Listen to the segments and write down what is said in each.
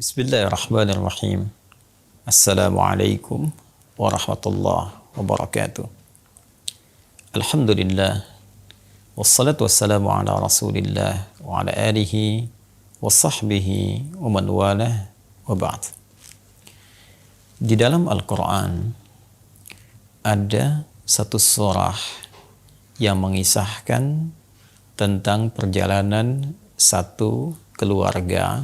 Bismillahirrahmanirrahim. Assalamualaikum warahmatullahi wabarakatuh. Alhamdulillah. Wassalatu wassalamu ala rasulillah wa ala alihi wa sahbihi wa man walah wa ba'd. Di dalam Al-Quran ada satu surah yang mengisahkan tentang perjalanan satu keluarga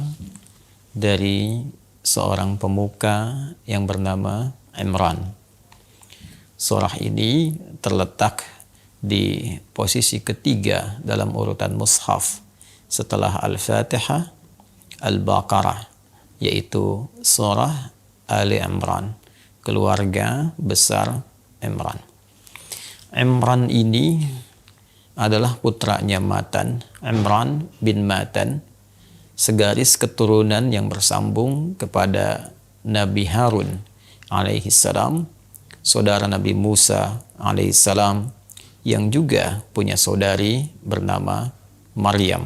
dari seorang pemuka yang bernama Imran. Surah ini terletak di posisi ketiga dalam urutan mushaf setelah Al-Fatihah, Al-Baqarah, yaitu surah Ali Imran, keluarga besar Imran. Imran ini adalah putranya Matan, Imran bin Matan, segaris keturunan yang bersambung kepada Nabi Harun alaihi salam, saudara Nabi Musa alaihi salam, yang juga punya saudari bernama Maryam.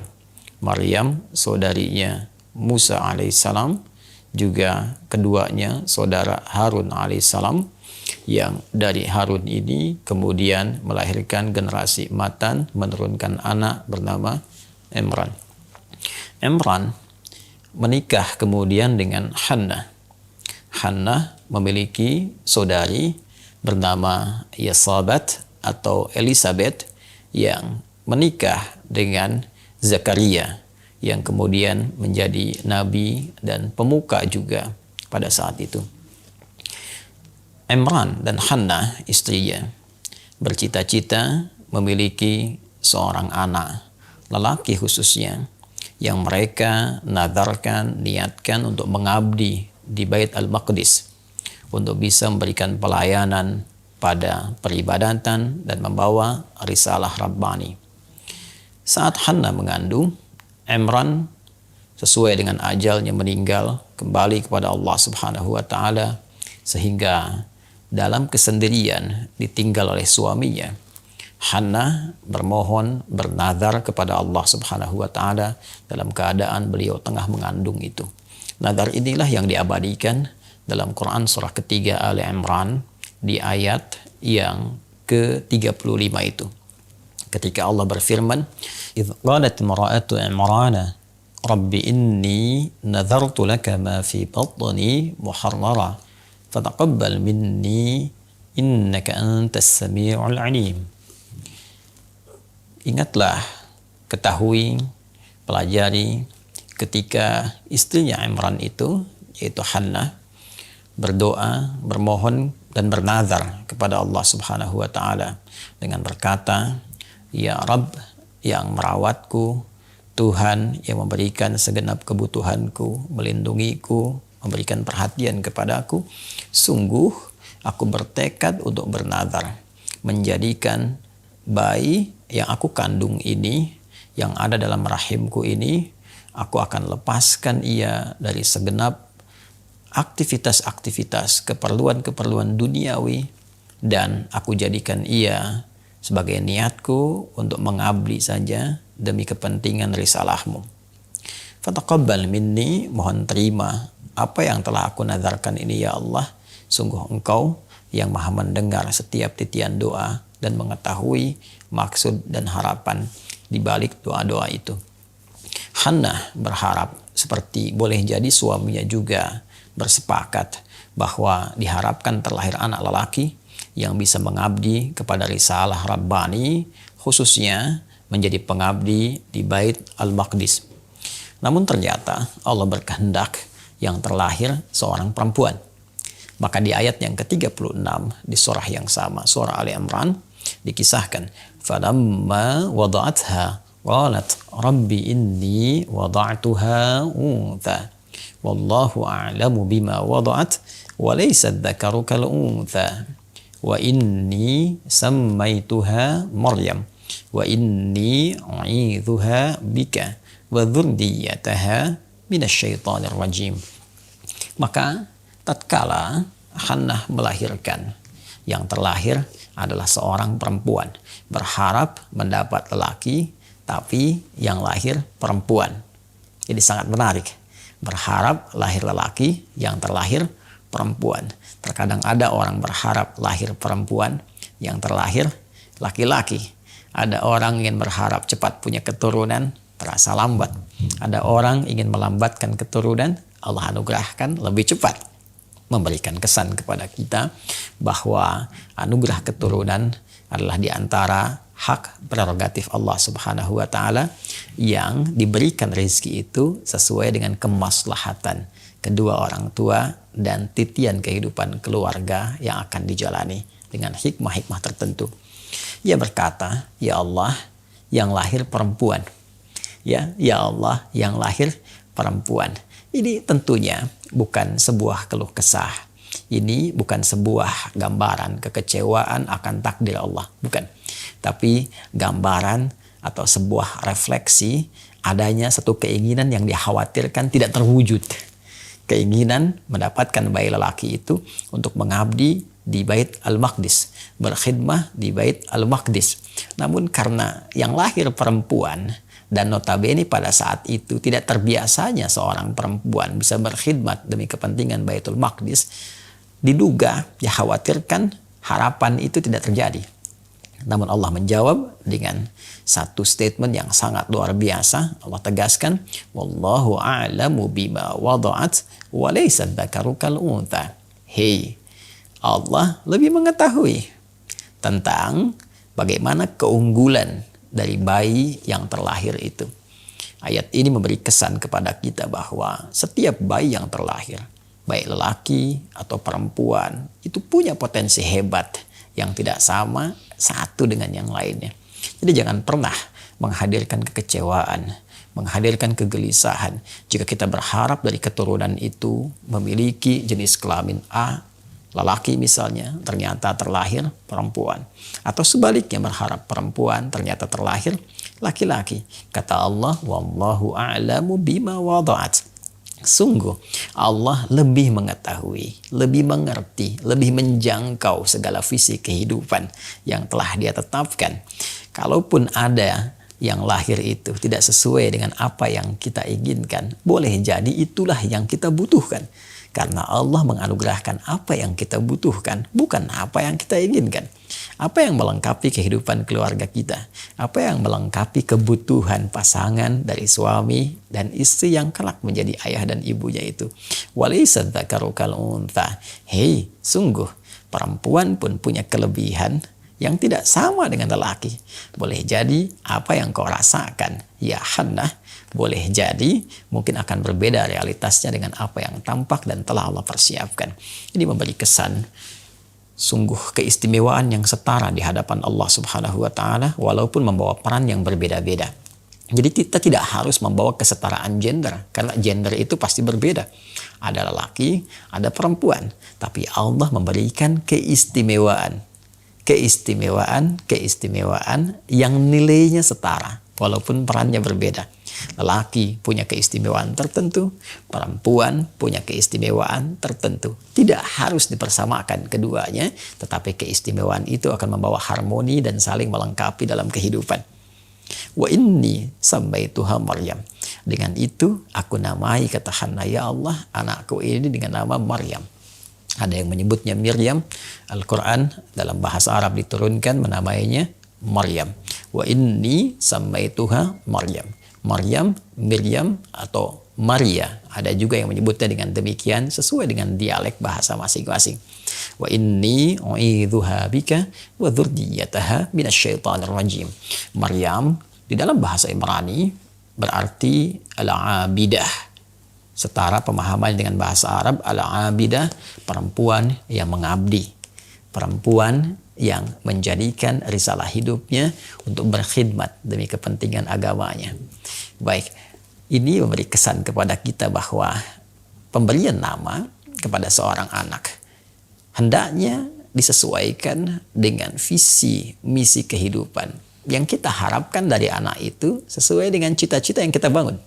Maryam saudarinya Musa alaihi salam, juga keduanya saudara Harun alaihi salam, yang dari Harun ini kemudian melahirkan generasi Matan, menurunkan anak bernama Imran. Imran menikah kemudian dengan Hannah. Hannah memiliki saudari bernama Yesabat atau Elizabeth yang menikah dengan Zakaria yang kemudian menjadi nabi dan pemuka juga pada saat itu. Imran dan Hannah istrinya bercita-cita memiliki seorang anak lelaki khususnya yang mereka nadarkan, niatkan untuk mengabdi di Bait Al-Maqdis untuk bisa memberikan pelayanan pada peribadatan dan membawa risalah Rabbani. Saat Hannah mengandung, Imran sesuai dengan ajalnya meninggal kembali kepada Allah Subhanahu wa taala, sehingga dalam kesendirian ditinggal oleh suaminya. Hannah bermohon, bernazar kepada Allah Subhanahu wa taala dalam keadaan beliau tengah mengandung itu. Nazar inilah yang diabadikan dalam Quran surah ketiga Ali Imran di ayat yang ke-35 itu. Ketika Allah berfirman, "Idz qalat imra'atu Imrana, Rabbi inni nazartu laka ma fi batni muharrara, fataqabbal minni innaka antas sami'ul 'alim." Ingatlah, ketahui, pelajari ketika istrinya Imran itu, yaitu Hannah, berdoa, bermohon dan bernazar kepada Allah Subhanahu wa taala dengan berkata, "Ya Rabb yang merawatku, Tuhan yang memberikan segenap kebutuhanku, melindungiku, memberikan perhatian kepadaku, sungguh aku bertekad untuk bernazar menjadikan bayi yang aku kandung ini, yang ada dalam rahimku ini, aku akan lepaskan ia dari segenap aktivitas-aktivitas, keperluan-keperluan duniawi, dan aku jadikan ia sebagai niatku untuk mengabdi saja demi kepentingan risalahmu. Fataqabbal minni, mohon terima apa yang telah aku nazarkan ini ya Allah. Sungguh Engkau yang maha mendengar setiap titian doa dan mengetahui maksud dan harapan di balik doa-doa itu. Hannah berharap seperti boleh jadi suaminya juga bersepakat bahwa diharapkan terlahir anak lelaki yang bisa mengabdi kepada risalah Rabbani, khususnya menjadi pengabdi di Bait Al-Maqdis. Namun ternyata Allah berkehendak yang terlahir seorang perempuan. Maka di ayat yang ke-36 di surah yang sama, surah Ali Imran, dikisahkan, falamma wada'atha qalat rabbi inni wada'tuha untha wallahu a'lamu bima wada'at wa laysa dzakaru kal untha wa inni sammaituha Maryam wa inni u'idzuha bika wa dzurriyyataha minasyaitonir rajim. Maka tatkala Hannah melahirkan, yang terlahir adalah seorang perempuan, berharap mendapat lelaki, tapi yang lahir perempuan. Jadi sangat menarik. berharap lahir lelaki, yang terlahir perempuan. Terkadang ada orang berharap lahir perempuan, yang terlahir laki-laki. Ada orang ingin berharap cepat punya keturunan, terasa lambat. Ada orang ingin melambatkan keturunan, Allah anugerahkan lebih cepat. Memberikan kesan kepada kita bahwa anugerah keturunan adalah di antara hak prerogatif Allah Subhanahu wa taala yang diberikan rezeki itu sesuai dengan kemaslahatan kedua orang tua dan titian kehidupan keluarga yang akan dijalani dengan hikmah-hikmah tertentu. Ia berkata, "Ya Allah, yang lahir perempuan." Ya Allah, yang lahir perempuan. Ini tentunya bukan sebuah keluh kesah. Ini bukan sebuah gambaran kekecewaan akan takdir Allah, bukan. Tapi gambaran atau sebuah refleksi adanya satu keinginan yang dikhawatirkan tidak terwujud. Keinginan mendapatkan bayi lelaki itu untuk mengabdi di Bait Al-Maqdis, berkhidmah di Bait Al-Maqdis. Namun karena yang lahir perempuan, dan notabene pada saat itu tidak terbiasanya seorang perempuan bisa berkhidmat demi kepentingan Baitul Maqdis, diduga, dikhawatirkan harapan itu tidak terjadi. Namun Allah menjawab dengan satu statement yang sangat luar biasa. Allah tegaskan, "Wallahu a'lamu bima wada'at wa laysa dzakaru kal untha." Hei, Allah lebih mengetahui tentang bagaimana keunggulan dari bayi yang terlahir itu. Ayat ini memberi kesan kepada kita bahwa setiap bayi yang terlahir, baik lelaki atau perempuan, itu punya potensi hebat yang tidak sama satu dengan yang lainnya. Jadi jangan pernah menghadirkan kekecewaan, menghadirkan kegelisahan jika kita berharap dari keturunan itu memiliki jenis kelamin A, lelaki misalnya, ternyata terlahir perempuan. Atau sebaliknya berharap perempuan, ternyata terlahir laki-laki. Kata Allah, "Wallahu a'lamu bima wada'at." Sungguh Allah lebih mengetahui, lebih mengerti, lebih menjangkau segala visi kehidupan yang telah Dia tetapkan. Kalaupun ada yang lahir itu tidak sesuai dengan apa yang kita inginkan, boleh jadi itulah yang kita butuhkan. Karena Allah menganugerahkan apa yang kita butuhkan, bukan apa yang kita inginkan. Apa yang melengkapi kehidupan keluarga kita, apa yang melengkapi kebutuhan pasangan dari suami dan istri yang kelak menjadi ayah dan ibunya itu. Walaysa dzakaru kal untha. Hei, sungguh perempuan pun punya kelebihan yang tidak sama dengan lelaki. Boleh jadi apa yang kau rasakan, ya Hannah, boleh jadi mungkin akan berbeda realitasnya dengan apa yang tampak dan telah Allah persiapkan. Ini memberi kesan sungguh keistimewaan yang setara di hadapan Allah Subhanahu wa taala walaupun membawa peran yang berbeda-beda. Jadi kita tidak harus membawa kesetaraan gender karena gender itu pasti berbeda. Ada lelaki, ada perempuan, tapi Allah memberikan keistimewaan yang nilainya setara walaupun perannya berbeda. Lelaki punya keistimewaan tertentu, perempuan punya keistimewaan tertentu. Tidak harus dipersamakan keduanya, tetapi keistimewaan itu akan membawa harmoni dan saling melengkapi dalam kehidupan. Wa inni sammaituha Maryam. Dengan itu aku namai, kata Hannah, ya Allah, anakku ini dengan nama Maryam. Ada yang menyebutnya Miriam. Al-Quran dalam bahasa Arab diturunkan menamainya Maryam. Wa inni sammaituha Maryam. Maryam, Miriam, atau Maria. Ada juga yang menyebutnya dengan demikian sesuai dengan dialek bahasa masing-masing. Wa inni u'idzuha bika wa dzurriyyataha minasyaitonir rajim. Maryam di dalam bahasa Ibrani berarti al-abidah. Setara pemahaman dengan bahasa Arab, al-abidah, perempuan yang mengabdi. Perempuan yang menjadikan risalah hidupnya untuk berkhidmat demi kepentingan agamanya. Baik, ini memberi kesan kepada kita bahwa pemberian nama kepada seorang anak hendaknya disesuaikan dengan visi, misi kehidupan yang kita harapkan dari anak itu sesuai dengan cita-cita yang kita bangun.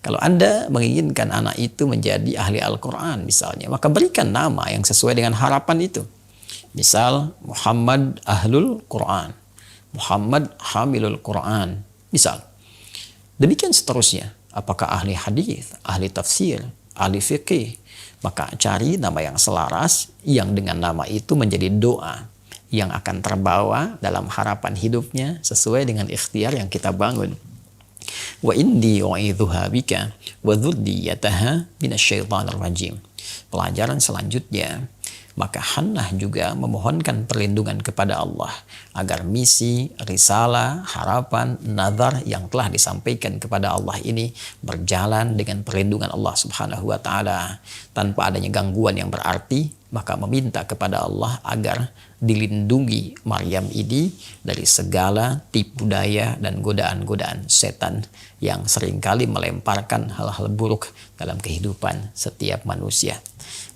Kalau Anda menginginkan anak itu menjadi ahli Al-Quran misalnya, maka berikan nama yang sesuai dengan harapan itu. Misal Muhammad Ahlul Quran, Muhammad Hamilul Quran, misal. Demikian seterusnya. apakah ahli hadis, ahli tafsir, ahli fikih, maka cari nama yang selaras yang dengan nama itu menjadi doa yang akan terbawa dalam harapan hidupnya sesuai dengan ikhtiar yang kita bangun. Wa inni u'idzuha bika wa dzurriyyataha minasyaitonir rajim. Pelajaran selanjutnya, maka Hannah juga memohonkan perlindungan kepada Allah agar misi, risalah, harapan, nazar yang telah disampaikan kepada Allah ini berjalan dengan perlindungan Allah Subhanahu wa taala tanpa adanya gangguan yang berarti. Maka meminta kepada Allah agar dilindungi Maryam ini dari segala tipu daya dan godaan-godaan setan yang seringkali melemparkan hal-hal buruk dalam kehidupan setiap manusia.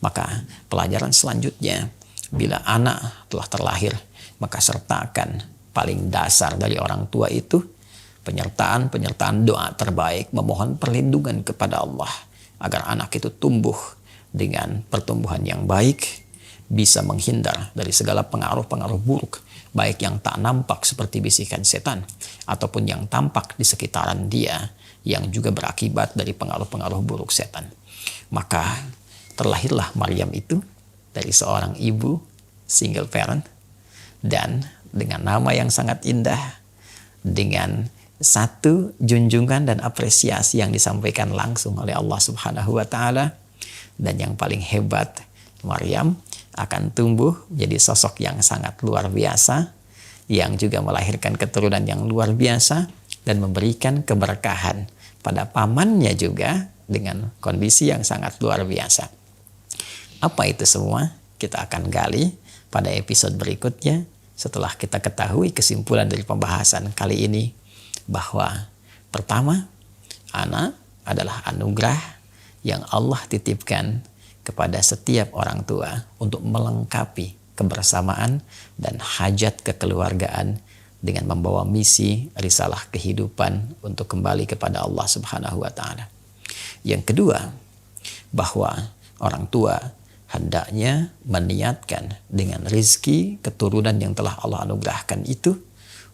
Maka pelajaran selanjutnya, bila anak telah terlahir, maka sertakan paling dasar dari orang tua itu penyertaan doa terbaik, memohon perlindungan kepada Allah agar anak itu tumbuh dengan pertumbuhan yang baik, bisa menghindar dari segala pengaruh-pengaruh buruk, baik yang tak nampak seperti bisikan setan ataupun yang tampak di sekitaran dia yang juga berakibat dari pengaruh-pengaruh buruk setan. Maka terlahirlah Maryam itu dari seorang ibu single parent, dan dengan nama yang sangat indah, dengan satu junjungan dan apresiasi yang disampaikan langsung oleh Allah Subhanahu wa taala. Dan yang paling hebat, Maryam akan tumbuh menjadi sosok yang sangat luar biasa, yang juga melahirkan keturunan yang luar biasa dan memberikan keberkahan pada pamannya juga dengan kondisi yang sangat luar biasa. Apa itu semua? Kita akan gali pada episode berikutnya setelah kita ketahui kesimpulan dari pembahasan kali ini, bahwa pertama, anak adalah anugerah yang Allah titipkan kepada setiap orang tua untuk melengkapi kebersamaan dan hajat kekeluargaan dengan membawa misi risalah kehidupan untuk kembali kepada Allah Subhanahu wa taala. Yang kedua, bahwa orang tua hendaknya meniatkan dengan rizki keturunan yang telah Allah anugerahkan itu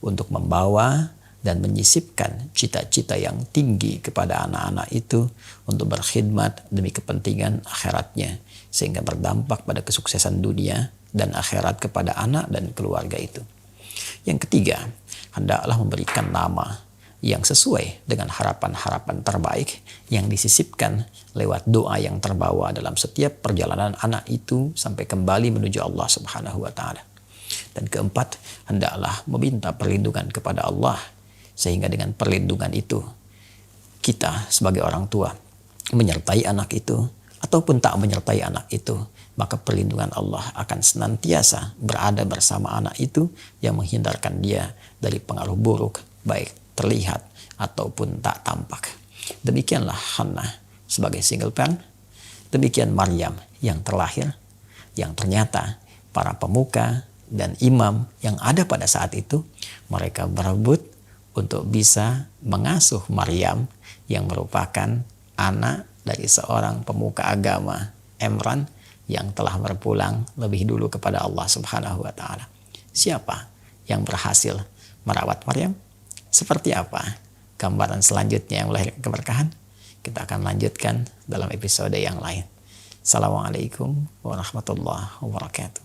untuk membawa dan menyisipkan cita-cita yang tinggi kepada anak-anak itu untuk berkhidmat demi kepentingan akhiratnya, sehingga berdampak pada kesuksesan dunia dan akhirat kepada anak dan keluarga itu. Yang ketiga, hendaklah memberikan nama yang sesuai dengan harapan-harapan terbaik yang disisipkan lewat doa yang terbawa dalam setiap perjalanan anak itu sampai kembali menuju Allah Subhanahu wa taala. Dan keempat, hendaklah meminta perlindungan kepada Allah, sehingga dengan perlindungan itu kita sebagai orang tua menyertai anak itu ataupun tak menyertai anak itu, maka perlindungan Allah akan senantiasa berada bersama anak itu yang menghindarkan dia dari pengaruh buruk, baik terlihat ataupun tak tampak. Demikianlah Hannah sebagai single parent, demikian Maryam yang terlahir, yang ternyata para pemuka dan imam yang ada pada saat itu, mereka berebut untuk bisa mengasuh Maryam yang merupakan anak dari seorang pemuka agama, Imran, yang telah berpulang lebih dulu kepada Allah Subhanahu wa taala. Siapa yang berhasil merawat Maryam? Seperti apa gambaran selanjutnya yang melahirkan keberkahan? Kita akan lanjutkan dalam episode yang lain. Assalamualaikum warahmatullahi wabarakatuh.